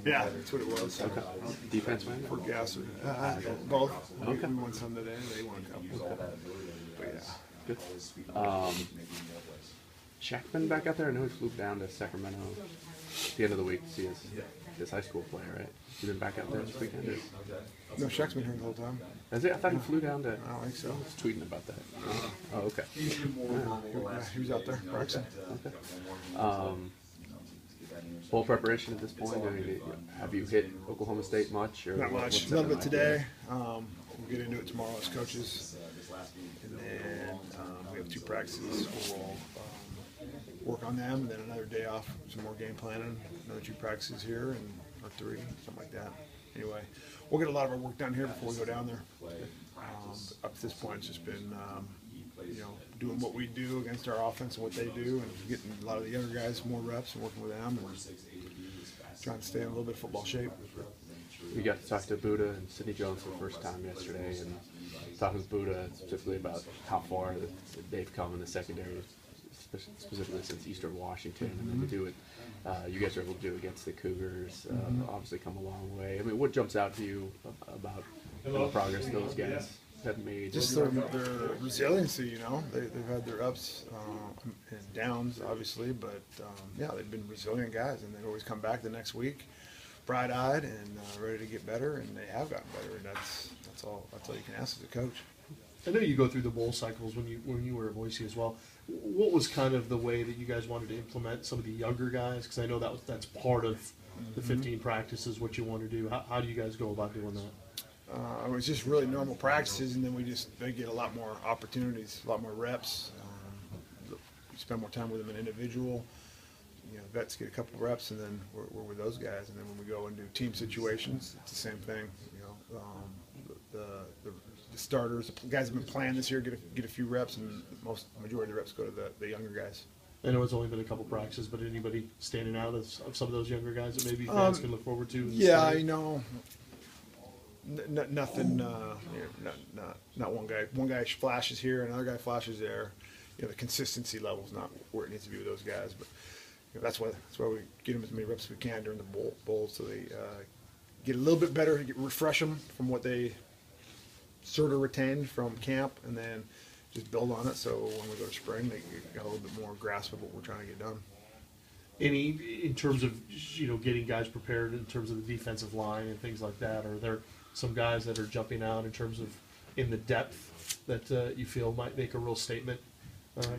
Yeah, that's what it was. Okay. Defense man? For Gasser. Both. Okay. We won some today. They won a couple. Okay. But yeah. Good. Shaq been back out there? I know he flew down to Sacramento at the end of the week to see his high school play, right? He been back out there this weekend? Or? No, Shaq's been here the whole time. Has he? I thought he flew down to. I don't think so. I was tweeting about that. Oh, okay. Yeah, he was out there practicing. Okay. Full preparation at this point? I mean, have you hit Oklahoma State much? Or Not much. A little bit today. We'll get into it tomorrow as coaches. And then we have 2 practices. We'll work on them, and then another day off, some more game planning, another 2 practices here, or 3, something like that. Anyway, we'll get a lot of our work done here before we go down there. Up to this point, it's just been, doing what we do against our offense and what they do, and getting a lot of the younger guys more reps and working with them, and trying to stay in a little bit of football shape. We got to talk to Buddha and Sidney Jones for the first time yesterday, and talking with Buddha specifically about how far they've come in the secondary, specifically since Eastern Washington, and then to do it, you guys are able to do it against the Cougars. Obviously, come a long way. I mean, what jumps out to you about the progress those guys have made? Just their resiliency, they've had their ups and downs, obviously, but yeah, they've been resilient guys, and they always come back the next week, bright-eyed and ready to get better, and they have gotten better, and that's all you can ask as a coach. I know you go through the bowl cycles when you were at Boise as well. What was kind of the way that you guys wanted to implement some of the younger guys? Because I know that's part of the 15 practices, what you want to do. How do you guys go about doing that? It was just really normal practices, and then they get a lot more opportunities, a lot more reps. Spend more time with them in individual. Vets get a couple of reps, and then we're with those guys. And then when we go and do team situations, it's the same thing. The starters, the guys have been playing this year, get a few reps, and majority of the reps go to the younger guys. I know it's only been a couple practices, but anybody standing out of some of those younger guys that maybe fans can look forward to? Yeah, nothing. Not one guy. One guy flashes here, another guy flashes there. The consistency level is not where it needs to be with those guys, but that's why we get them as many reps as we can during the bowl, so they get a little bit better, refresh them from what they sort of retained from camp, and then just build on it. So when we go to spring, they got a little bit more grasp of what we're trying to get done. In terms of getting guys prepared in terms of the defensive line and things like that, are there some guys that are jumping out in terms of in the depth that you feel might make a real statement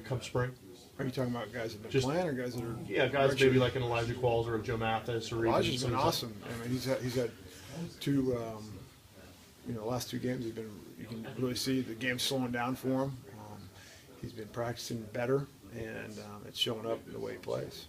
come spring? Are you talking about guys that have been playing, or guys that are? Guys maybe like an Elijah Qualls or a Joe Mathis, or Elijah's been awesome. I mean, he's had 2. Last 2 games you can really see the game slowing down for him. He's been practicing better, and it's showing up in the way he plays.